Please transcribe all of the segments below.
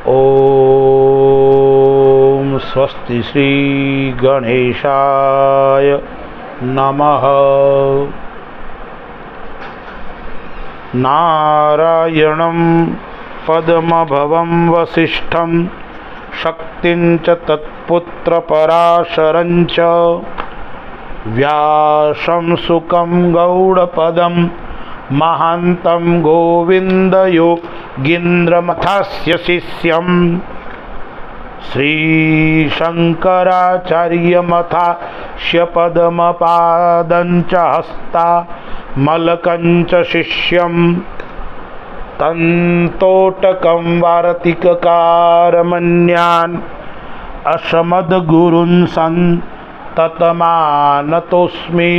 ओम स्वस्ति श्री गणेशाय नमः। नारायणं पद्मभवं वसिष्ठं शक्तिं च तत्पुत्रपराशरं च व्यासं शुकं गौडपदं महान्तं गोविन्दयोगीन्द्रमथस्य शिष्यं श्रीशङ्कराचार्यमथास्य पद्मपादं च हस्तामलकं च शिष्यं तन्तोटकं वार्तिककारमन्यान् असमद्गुरून् सन्ततमानतोऽस्मि।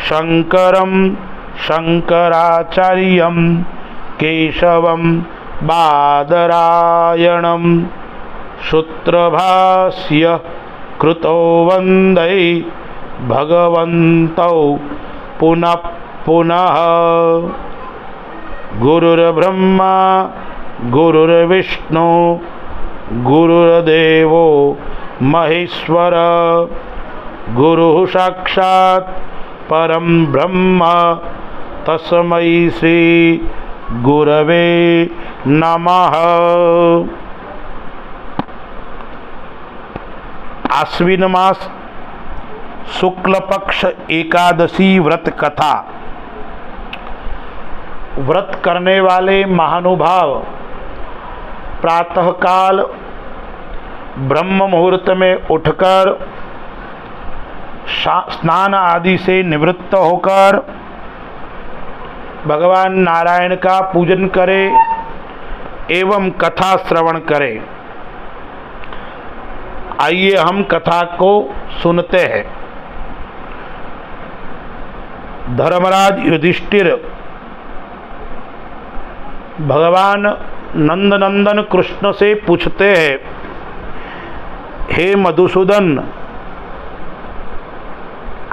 शङ्करं शङ्कराचार्यं केशवं बादरायणं सूत्रभाष्य कृतो वन्दे भगवन्तौ पुनः पुनः। गुरुर्ब्रह्मा गुरुर्विष्णु गुरुर्देवो महेश्वर गुरुः साक्षात् परं ब्रह्म तस्मै श्री गुरवे नमः। आश्विन मास शुक्ल पक्ष एकादशी व्रत कथा। व्रत करने वाले महानुभाव प्रातःकाल ब्रह्म मुहूर्त में उठकर स्नान आदि से निवृत्त होकर भगवान नारायण का पूजन करें एवं कथा श्रवण करें। आइए हम कथा को सुनते हैं। धर्मराज युधिष्ठिर भगवान नंदनंदन कृष्ण से पूछते हैं, हे मधुसूदन,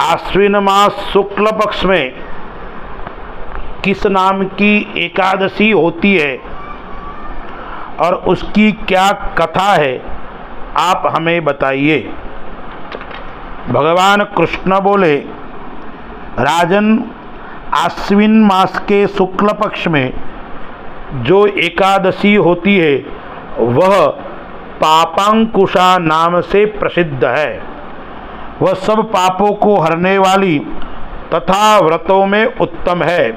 आश्विन मास शुक्ल पक्ष में किस नाम की एकादशी होती है और उसकी क्या कथा है, आप हमें बताइए। भगवान कृष्ण बोले, राजन, आश्विन मास के शुक्ल पक्ष में जो एकादशी होती है वह पापांकुशा नाम से प्रसिद्ध है। वह सब पापों को हरने वाली तथा व्रतों में उत्तम है।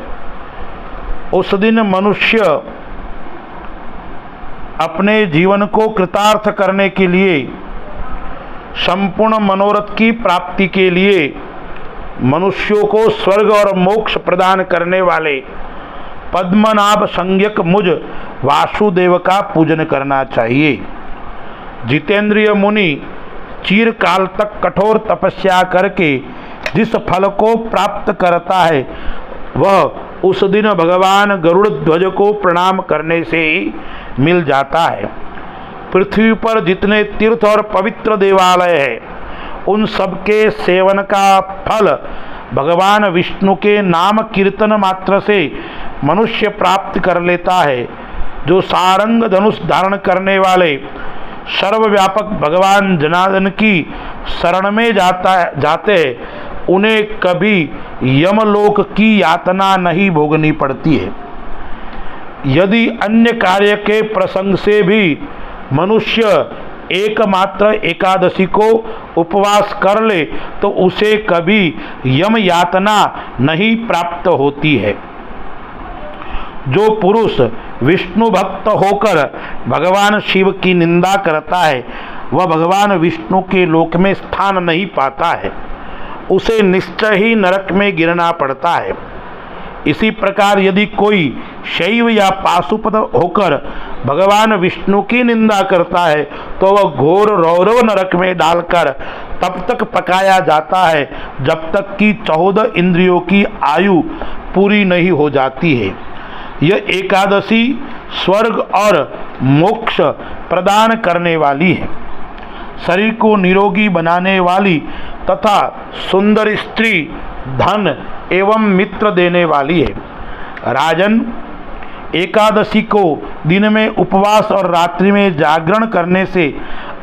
उस दिन मनुष्य अपने जीवन को कृतार्थ करने के लिए, संपूर्ण मनोरथ की प्राप्ति के लिए मनुष्यों को स्वर्ग और मोक्ष प्रदान करने वाले पद्मनाभ संज्ञक मुझ वासुदेव का पूजन करना चाहिए। जितेंद्रिय मुनि चिरकाल तक कठोर तपस्या करके जिस फल को प्राप्त करता है वह उस दिन भगवान गरुड़ ध्वज को प्रणाम करने से ही मिल जाता है। पृथ्वी पर जितने तीर्थ और पवित्र देवालय हैं उन सब के सेवन का फल भगवान विष्णु के नाम कीर्तन मात्र से मनुष्य प्राप्त कर लेता है। जो सारंग धनुष धारण करने वाले सर्वव्यापक भगवान जनार्दन की शरण में जाते हैं उन्हें कभी यमलोक की यातना नहीं भोगनी पड़ती है। यदि अन्य कार्य के प्रसंग से भी मनुष्य एकमात्र एकादशी को उपवास कर ले तो उसे कभी यम यातना नहीं प्राप्त होती है। जो पुरुष विष्णु भक्त होकर भगवान शिव की निंदा करता है वह भगवान विष्णु के लोक में स्थान नहीं पाता है, उसे निश्चय ही नरक में गिरना पड़ता है। इसी प्रकार यदि कोई शैव या पाशुपत होकर भगवान विष्णु की निंदा करता है तो वह घोर रौरव नरक में डालकर तब तक पकाया जाता है जब तक कि 14 इंद्रियों की आयु पूरी नहीं हो जाती है। यह एकादशी स्वर्ग और मोक्ष प्रदान करने वाली है, शरीर को निरोगी बनाने वाली तथा सुंदर स्त्री, धन एवं मित्र देने वाली है। राजन, एकादशी को दिन में उपवास और रात्रि में जागरण करने से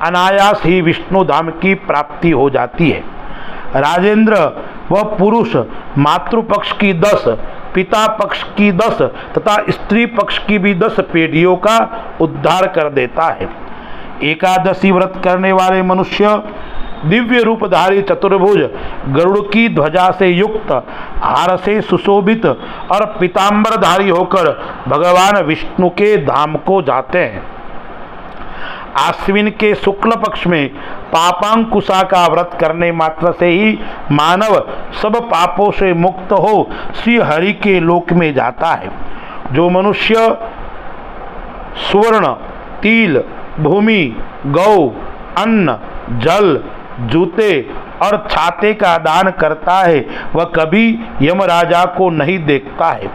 अनायास ही विष्णु धाम की प्राप्ति हो जाती है। राजेंद्र, वह पुरुष मातृपक्ष की 10, पिता पक्ष की 10 तथा स्त्री पक्ष की भी 10 पीढ़ियों का उद्धार कर देता है। एकादशी व्रत करने वाले मनुष्य दिव्य रूपधारी चतुर्भुज गरुड़ की ध्वजा से युक्त, हार से सुशोभित और पीतांबरधारी होकर भगवान विष्णु के धाम को जाते हैं। आश्विन के शुक्ल पक्ष में पापांकुशा का व्रत करने मात्र से ही मानव सब पापों से मुक्त हो श्री हरि के लोक में जाता है। जो मनुष्य स्वर्ण, तिल, भूमि, गौ, अन्न, जल, जूते और छाते का दान करता है, वह कभी यमराजा को नहीं देखता है।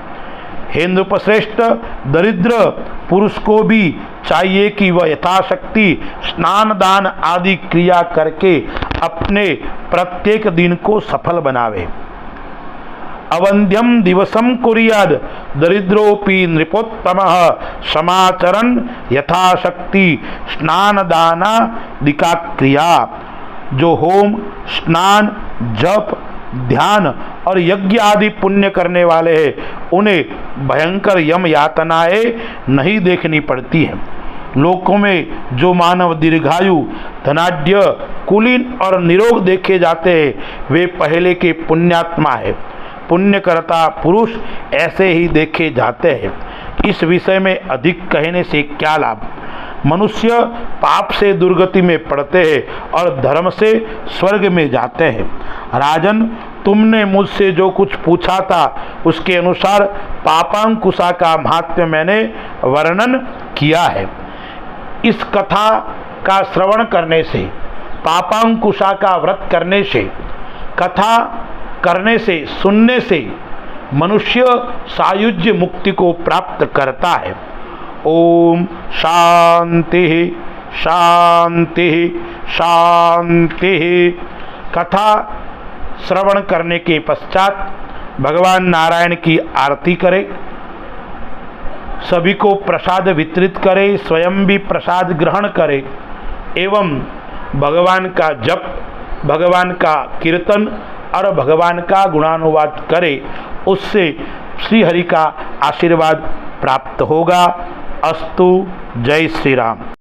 हेन्द्रपश्रेष्ठ दरिद्र पुरुष को भी चाहिए कि वह यथाशक्ति स्नान दान आदि क्रिया करके अपने प्रत्येक दिन को सफल बनावे। अवंध्यम दिवसम कुर्याद दरिद्रोपि नृपोत्तमः समाचरन् यथाशक्ति स्नान दानादिका क्रिया। जो होम, स्नान, जप, ध्यान और यज्ञ आदि पुण्य करने वाले हैं, उन्हें भयंकर यम यातनाएं नहीं देखनी पड़ती है। लोकों में जो मानव दीर्घायु, धनाढ्य, कुलीन और निरोग देखे जाते हैं, वे पहले के पुण्यात्मा है। पुण्यकर्ता पुरुष ऐसे ही देखे जाते हैं। इस विषय में अधिक कहने से क्या लाभ। मनुष्य पाप से दुर्गति में पड़ते हैं और धर्म से स्वर्ग में जाते हैं। राजन, तुमने मुझसे जो कुछ पूछा था उसके अनुसार पापांकुशा का महात्म्य मैंने वर्णन किया है। इस कथा का श्रवण करने से, पापांकुशा का व्रत करने से, कथा करने से, सुनने से मनुष्य सायुज्य मुक्ति को प्राप्त करता है। ओम शांति शांति शांति। कथा श्रवण करने के पश्चात भगवान नारायण की आरती करें, सभी को प्रसाद वितरित करें, स्वयं भी प्रसाद ग्रहण करें एवं भगवान का जप, भगवान का कीर्तन और भगवान का गुणानुवाद करें। उससे श्री हरि का आशीर्वाद प्राप्त होगा। अस्तु। जय श्री राम।